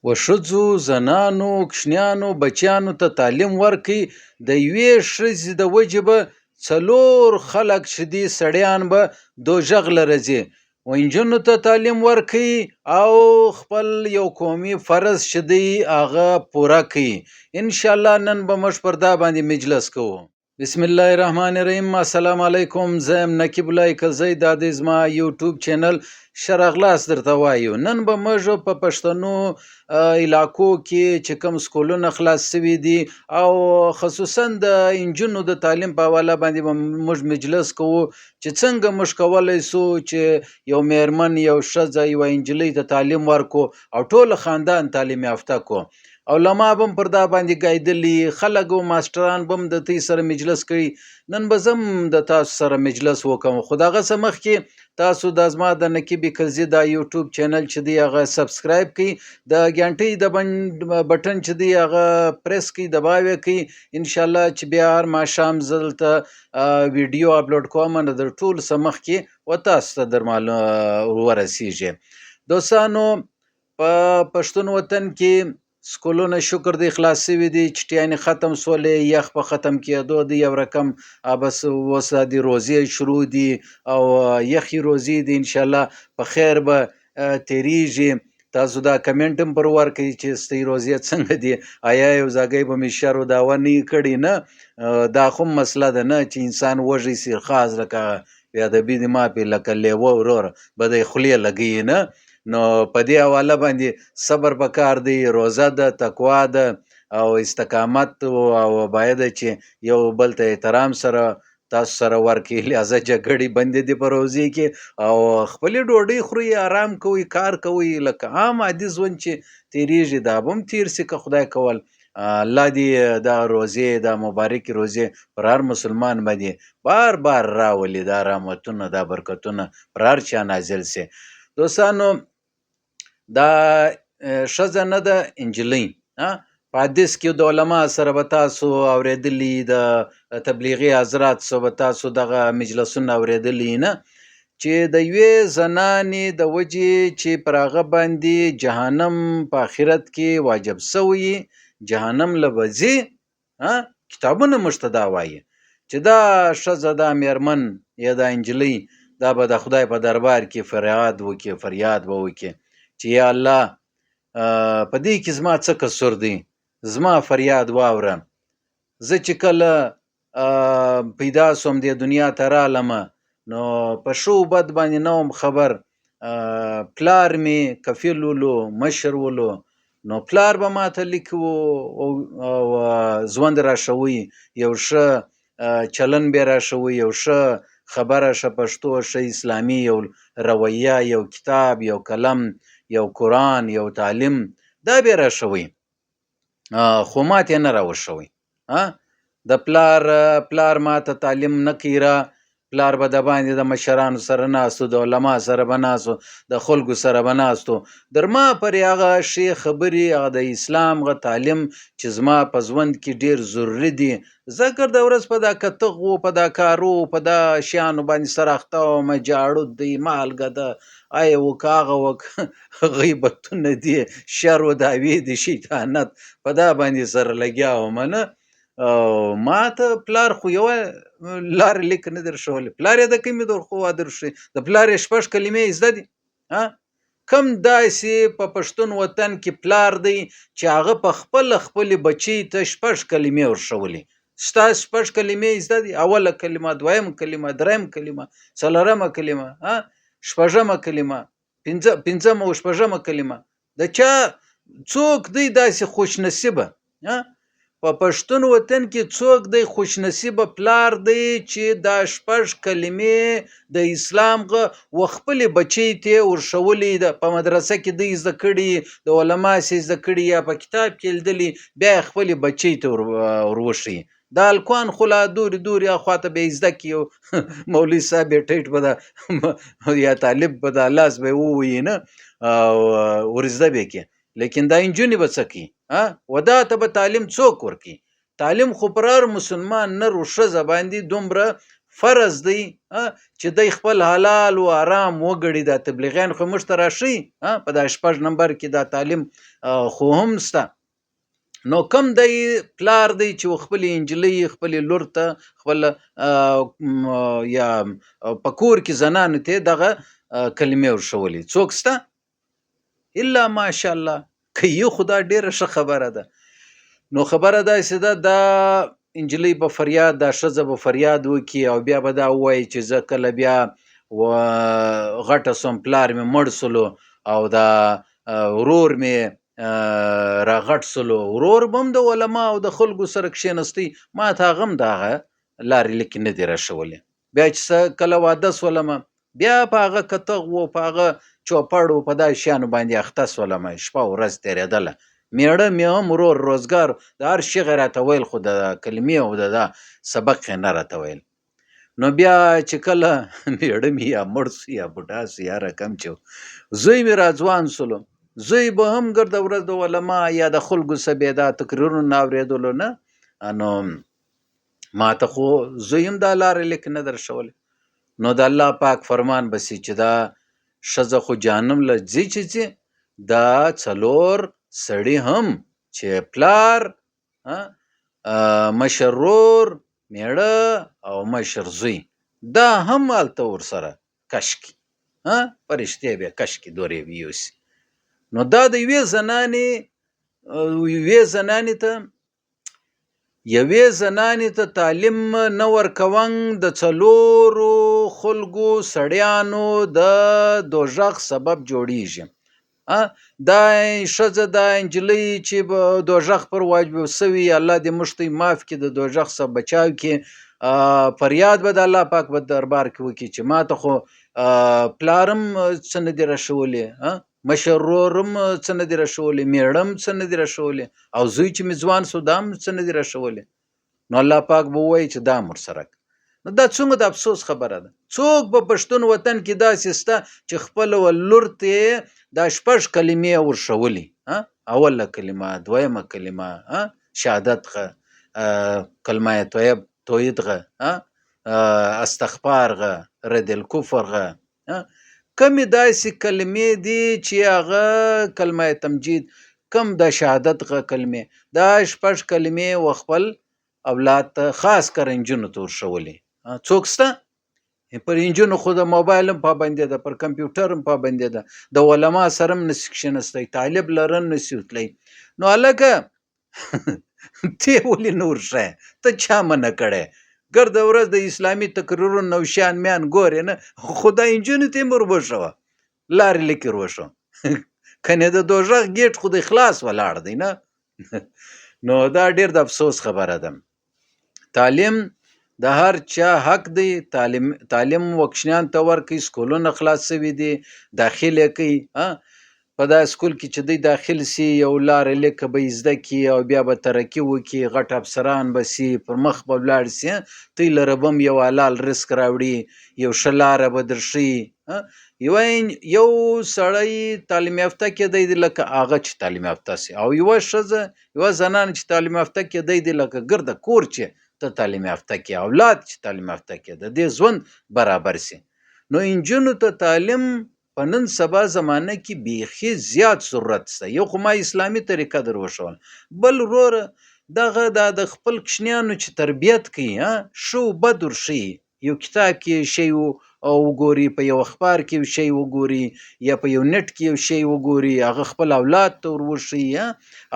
و ښځو، زنانو، کوچنیانو، بچیانو ته تعلیم ورکړي. د یوې ښځې د وجې به 4 خلک چې دي سړیان به دوزخ له راځي. و نجونو ته تعلیم ورکړي او خپل یو قومي فرض چې دی هغه پوره کړي. انشاءالله نن به موږ پر دا باندې مجلس کوو. بسم الله الرحمن الرحیم. السلام علیکم. زه یم نقیب الله کلزی. دا دی زما یوټیوب چینل شرغلاس درته وایو. نن به موږ په پښتنو علاقو کې چې کوم سکولونه خلاص شوي دي او خصوصا د انجونو د تعلیم په حواله باندې به موږ مجلس کوو چې څنګه موږ کولی سو چې یو میرمن، یو ښځه، یوه نجلۍ ته تعلیم ورکو او ټول خاندان تعلیم یافته کو. علما بم پر دا باندې ګایدلی، خلک او ماستران بم د تی سره مجلس کوي. نن به زم د تاسو سره مجلس وکم. خو دغه څه مخکې تاسو د زما د نقیب کلزی دا یوټیوب چینل چې دی هغه سبسکرایب کړئ، د غنټۍ د بټن چې دی هغه پریس کړئ، دباوی کړئ. ان شاء الله چې بیا هر ماښام زه دلته ویډیو اپلوډ کوم نو د ټول څه مخکې و تاسو ته در ورسیږي. دوستانو، په پښتون وطن کې سکولونه شکر دی خلاص شوي دي، چټیانې ختم سولې، یخ په ختم کېدو دی، یو رقم بس اوس د روزې شروع دي او یخې روزې دي. انشاءالله په خیر به تیریږي. تاسو دا کمنټ هم پر ورکړئ چې ستاسې روزې څنګه دي، آیا یو ځاګی به مې شر و دعوه نه کړې؟ نه، دا خو مسله ده نه چې انسان وږی سي، خاص لکه بیادبي دې ما پې لکه لیوه وروره به د خولې لګوي. نه، نو په دې حواله باندې صبر پکار دی، روزه ده، تقوا ده او استقامت، او باید چې یو بل ته احترام سره تاسو سره ورکړي. لہذا جګړې بندې دي په روزې کې او خپلې ډوډۍ خورئ، آرام کوئ، کار کوئ، لکه عام عادي ژوند چې تیریږي دا به هم تیر سي که خدای کول. الله دې دا روزې، دا مبارکې روزې پر هر مسلمان باندې بار بار راولي، دا رحمتونه، دا برکتونه پر هر چا نازل سي. دوستانو، دا ښځه نه ده، نجلۍ. په حدیث کې د علما سره به تاسو اورېدلي، د تبلیغي حضرات سره به تاسو دغه مجلسونه اورېدلي نه، چې د یوې زنانې د وجې چې پر هغه باندې جهنم په آخرت کې واجب سوی، جهنم له به ځي. کتابونه موږ ته دا وایي چې دا ښځه، دا میرمن یا دا نجلۍ، دا به د خدای په دربار کې فریاد وکړي، فریاد به وکړي چې یا الله، په دې کې زما څه قصور دی، زما فریاد واوره. زه چې کله پیدا سوم دې دنیا ته رالمه نو په ښو بد باندې نه وم خبر. پلار مې کفیل ولو، مشر ولو، نو پلار به ماته لیک او ژوند راښوي، یو ښه چلن به راښوي، یو ښه خبره، ښه پښتو، ښه اسلامي یو رویه، یو کتاب، یو قلم، یو قرآن، یو تعلیم، دا به راښوي. خو ماته نه راوښوي. د پلار ماته تعلیم نه کوي را. پلار به د باندې د مشرانو سره ناستو، د علما سره به ناستو، د خلکو سره به ناستو، در ما پرې هغه ښې خبرې، هغه د اسلام هغه تعلیم چې زما په ژوند کې ډېر ضروري دي. زه که د ورځ په دا کتغو، په دا کارو، په دا شیانو باندې سره اخته وم، جاړو دی، مالګه ده، آیا وکه هغه وکه، غیبتونه دي، شر و دعوې دي، شیطانت، په دا باندې سره لګیا وم. نه، ما ته پلار خو یوه لار لیک نه در ښولی. پلار یې د کومې در خو در ښوي؟ د پلار یې 6 کلمې زده دي. کم داسې په پښتون وطن کې پلار دی چې هغه په خپلې بچی ته 6 کلمې ورښولي؟ ستا 6 کلمې زده دي؟ اوله کلمه، دویم کلمه، دریم کلمه، څلورمه کلمه، شپږمه کلمه، پنځمه او شپږمه کلمه. د چا څوک دی داسې خوش نصیبه؟ په پښتون وطن کې څوک دی خوش نصیبه پلار دی چې دا 6 کلمې د اسلام و خپلې بچی ته ورښولي، په مدرسه کې دی زده کړي، د علما سي زده کړي، یا په کتاب کې لیدلي، بیا خپلې بچی ته وروښي. دا هلکان خو لا دورې اخواته به یې زده کړي، مولوي صاحب یې ټیټ به یا طالب به دا لاس به یې ووهي نه ورزده به یې کړي. لیکن دا نجونې به څه کوي؟ و دا ته به تعلیم څوک ورکوي؟ تعلیم خو پر هر مسلمان نر و ښځه باندې دومره فرض دی چې دی خپل حلال و حرام وګړي. دا تبلیغیان خو موږ ته راشي په دا 6 نمبر کې دا تعلیم خو هم سته. نو کم دی پلار دی چې خپل انجلۍ خپل لور ته خپل یا په کور کې زنانو ته دغه کلمې ورښولې؟ څوک سته؟ الا ماشاءالله. که یو خدا ډیره ښه خبره ده. نو خبره داسې ده دا انجلۍ به فریاد، دا ښځه به فریاد وکړي او بیا به دا ووایي چې زه کله بیا غټه سوم، پلار مې مړ سلو او دا ورور مې را غټ سلو. ورور به هم د علما او د خلکو سره کښېنستی، ما ته هغه هم دغه لارې لیکې نه دي راښولې. بیا چې کله واده سولمه بیا په هغه کتغ و په هغه چوپړ و په دا شیانو باندې اخته سولمه، شپه ورځ تېرېدله. میړه مې هم ورور روزګار د هر شي راته ویل، خو د کلمې او د سبق یې نه راته ویل. نو بیا چې کله میړه مې یا مړ سو یا بوډا سو یا رقم چې زوی مې را ځوان سولو، زوی به هم ګرده ورځ د علما یا د خلکو څه بې دا تقریرونه نه اورېدلو نه. نو ما ته خو زوی هم دا لارې لیک نه درښولې. نو د الله پاک فرمان بسي چې دا ښځه خو جهنم له ځي چې ځي، دا څلور سړي هم چې پلار، مشر ورور، میړه او مشر زوی، دا هم هلته ورسره کش کړي، فرښتې بیا کش کړي، دورې بیا یوسي. نو دا د یوې زنانې ته تعلیم نه ورکون د څلورو خلکو سړیانو د دوژخ سبب جوړیږي. دا ښځه دا انجلۍ چې دوژخ پر واجب سوي، الله دې موږ ته معاف کړي، د دوژخ څخه بچاو کړي. فریاد به د الله پاک په دربار کې وکړي چې ما ته خو پلارم څه نه دي راښولې، مشر ورورم څه نه دي راښولې، میړم څه نه دي راښولې، او زوی چې مې ځوان سو دا هم څه نه دي راښولې. نو الله پاک به ووایي چې دا مرسره کړه. نو دا څومره د افسوس خبره ده. څوک په پښتون وطن کې داسې شته چې خپل لور ته دا 6 کلمې ورښولې، اوله کلمه، دویمه کلمه شهادت غه، کلمه طیب توحید غه، استغفار غه، رد الکفر غه، کمې داسې کلمې دي چې هغه کلمه تمجید، کم د شهادت غه کلمې، دا 6 کلمې و خپل اولاد ته خاص کر انجونو ته ورښولې. څوک شته؟ پر انجونو خو د موبایل هم پابندي ده، پر کمپیوټر هم پابندي ده، د علما سره هم نسي کښېنستی، طالب لره هم نسي وتلی. نو هلکه ته ولې نه ورښایې؟ ته چا منع کړی؟ ګرده ورځ د اسلامي تقریرونو او شیان میان ګورې نه، خو دا انجونو ته هم ور وښوه، لارې لیکې ور وښوه. کنې د دوژخ ګیټ خو د خلاص ولاړ دی نه. نو دا ډېر د افسوس خبره ده. تعلیم د هر چا حق دی. تعلیم وکشنیان ته ورکوي، سکولونه خلاص شوي دي، داخل یې کوي. په دا سکول کې چې دی داخل سي، یو لارې لیکه به یې زده کړي او بیا به ترقي وکړي، غټ افسران به سي، پر مخ به ولاړ سي، تی لره به هم یو حلال رزق راوړي، یو ښه لاره به درښیي. یو سړی تعلیم یافته کېدی دی لکه هغه چې تعلیم یافته سي، او یوه ښځه، یوه زنانه چې تعلیم یافته کېدی دی لکه ګرده کور چې ته تعلیم یافته کې، اولاد چې تعلیم یافته کې، د دې ژوند برابر سي. نو انجونو ته تعلیم په نن سبا زمانه کې بیخي زیات ضرورت شته. یو خو ما اسلامي طریقه در وښول، بل وروره دغه د خپل کوچنیانو چې تربیت کوي، ښه و بد ورښیي. یو کتاب کې شی وګوري، په یو اخبار کې یو شی وګوري، یا په یو نت کې یو شی وګوري، هغه خپل اولاد ته ور وښیي،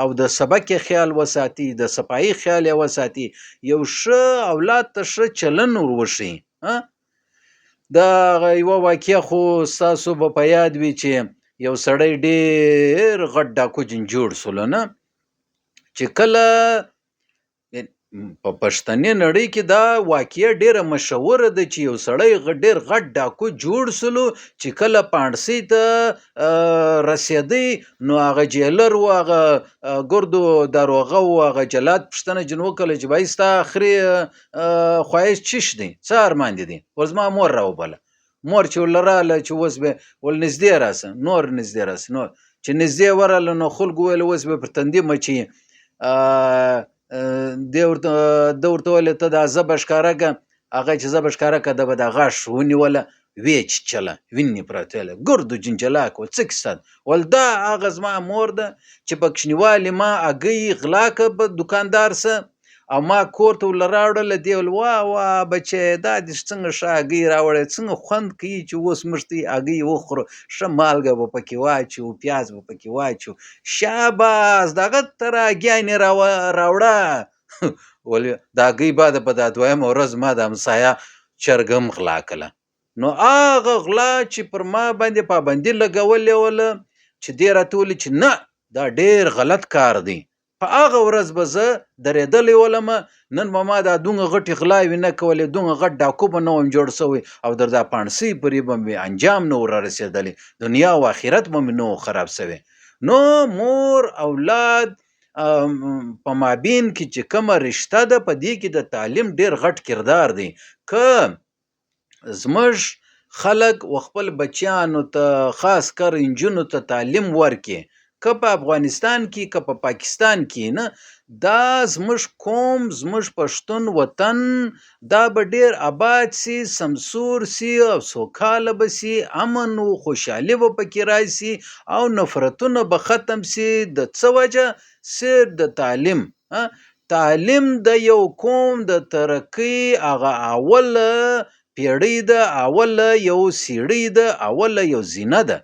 او د سبق یې خیال وساتي، د صفایي خیال یې وساتي، یو ښه اولاد ته ښه چلن ور وښیي. دا یوه واقعه خو ستاسو به په یاد وي چې یو سړی ډېر غټ ډاکو جوړ سولو نه، چې کله په پښتني نړۍ کې دا واقعه ډیره مشهوره ده چې یو سړی ډیر غټ ډاکو جوړ سلو، چې کله پانډسي ته رسېدی نو هغه جیلر و، هغه ګردو داروغه و، هغه جلاد پوښتنه جن وکړله چې بھائی ستا آخري خواهش چیش دی، څه ارمان دې دی؟ ول زما مور راوبله. مور چې ورله راغله چې اوس به ول نږدې راسه، نور نږدې راسه. نو چې نږدې ورغله نو خلکو ویل اوس به پر تندي مچي. ده ورته ویل ته دا ژبه ښکاره کړه. هغه چې زه به ښکاره کړه ده به د غاښ ونیوله ویې چیچله وینې پرتېله ګردو جنجلاک وه څه کیسه ده ول دا هغه زما مور ده چې په کوچنیوالي ما هګۍ غلا کړه په دوکاندار څه او ما کور ته ورله راوړله دی ول واه واه بچی دا دې څنګه ښه هګۍ راوړی څنګه خوند کوي چې اوس موږ ته هګۍ وخورو ښه مالګه به پکې واچو پیاز به پکې واچو شاباس د هغه تر هګیانې راوړه ولې د هګۍ بعده په دا دویمه ورځ ما د همسایه چرګ هم غلا کړله نو هغه غلا چې پر ما باندې پابندي لګولې وله چې دی راته ویلي چې نه دا ډېر غلط کار دی په هغه ورځ به زه درېدلی ولمه نن به ما دا دومره غټې غلاوې نه کولې دومره غټ ډاکو به نه وم جوړ سوی او در دا پاڼسۍ پورې به مې انجام نه ور رسېدلی دنیا او آخرت به مې نه و خراب سوی نو مور اولاد په مابین کې چې کومه رشته ده په دې کې د تعلیم ډېر غټ کردار دی که زموږ خلک و خپل بچیانو ته خاص کر نجونو ته تعلیم ورکړي که په افغانستان کې که په پاکستان کې نه دا زموږ قوم زموږ پښتون وطن دا به ډېر آباد سي سمسور سي او سوکاله به سي امن و خوشحالي به پکې راشي او نفرتونه به ختم سي د څه وجه صرف د تعلیم تعلیم د یو قوم د ترقۍ هغه اوله پیړۍ ده اوله یو سیړۍ ده اوله یو زینه ده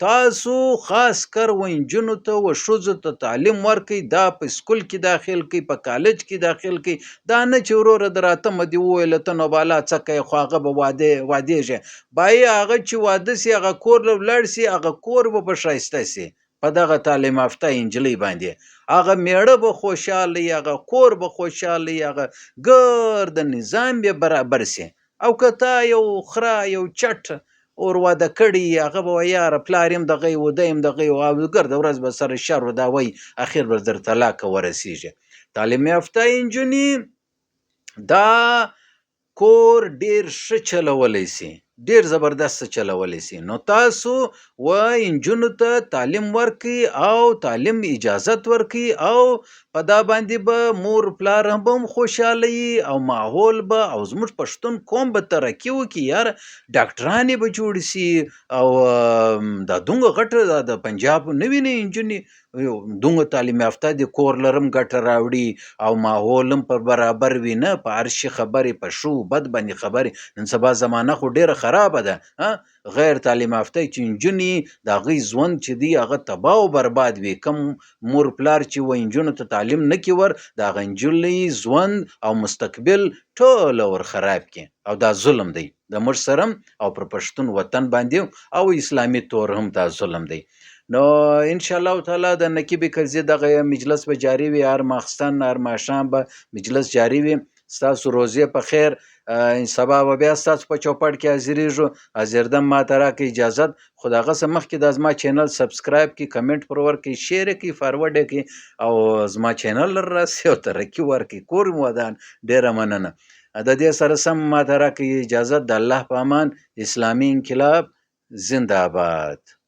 تاسو خاص کر و نجونو ته و ښځو ته تعلیم ورکئ دا په سکول کې داخل کئ په کالج کې داخل کئ دا نه چې وروره د راتمه دې وویله ته نو بالا څه کوې خو هغه به وادېږي باید هغه چې واده سي هغه کور له ولاړ سي هغه کور به ښایسته سي په دغه تعلیم یافته نجلۍ باندې هغه میړه به خوشحاله وي هغه کور به خوشحاله وي هغه ګرد نظام به برابر سي او که تا یو خره یو چټ اور واده کړي هغه به وایي یاره پلار یم دغه و ده یم دغه و او ګرده ورځ به سره شر و دا وایي اخر به در طلاقه ورسېږي تعلیم یافته نجونې دا کور ډېر ښه چلولی سي ډېر زبردست چلولی سي نو تاسو و نجونو ته تعلیم ورکړئ او تعلیم اجازت ورکړئ او په دا باندې به مور پلار هم خوشحاله وي او ماحول به او زموږ پښتون قوم به ترقي وکړي یاره ډاکټرانې به جوړې سي او دا دومره غټه د پنجاب نه وینې نجونې دومره تعلیم یافته دي کور لرم ګټه راوړي او ماحول هم پر برابر وي نه په هر شي خبرې په ښو بد باندې خبرې نن سبا زمانه خو ډېره خرابه ده غیر تعلیم یافته چې نجونې د هغوی ژوند چې دی هغه تباه او برباد وي کم مور پلار چې و نجونو ته تعلیم نه کړي ور د هغه نجلۍ ژوند او مستقبل ټوله ور خراب کړي او دا ظلم دی د موږ سره او پر پښتون وطن باندې او اسلامي طور هم دا ظلم دی نو ان شاء الله تعالی د نقیب کرزي دغه مجلس به جاری وي هر ماخستن هر ماښام به مجلس جاری وي ستاسو روزې په خیر سبا به بیا ستاسو په چوپړ کې حاضرېږو حاضردم ما ته راکړئ اجازت خو د هغه څه مخکې دا زما چینل سبسکرایب کړئ کمنټ پر ورکړئ شیر یې کړئ فارورډ یې کړئ او زما چینل راسئ او ترقي ورکړئ کور مو ودان ډېره مننه د دې سره سم ما ته راکړئ اجازت د الله په امان اسلامي انقلاب زنده باد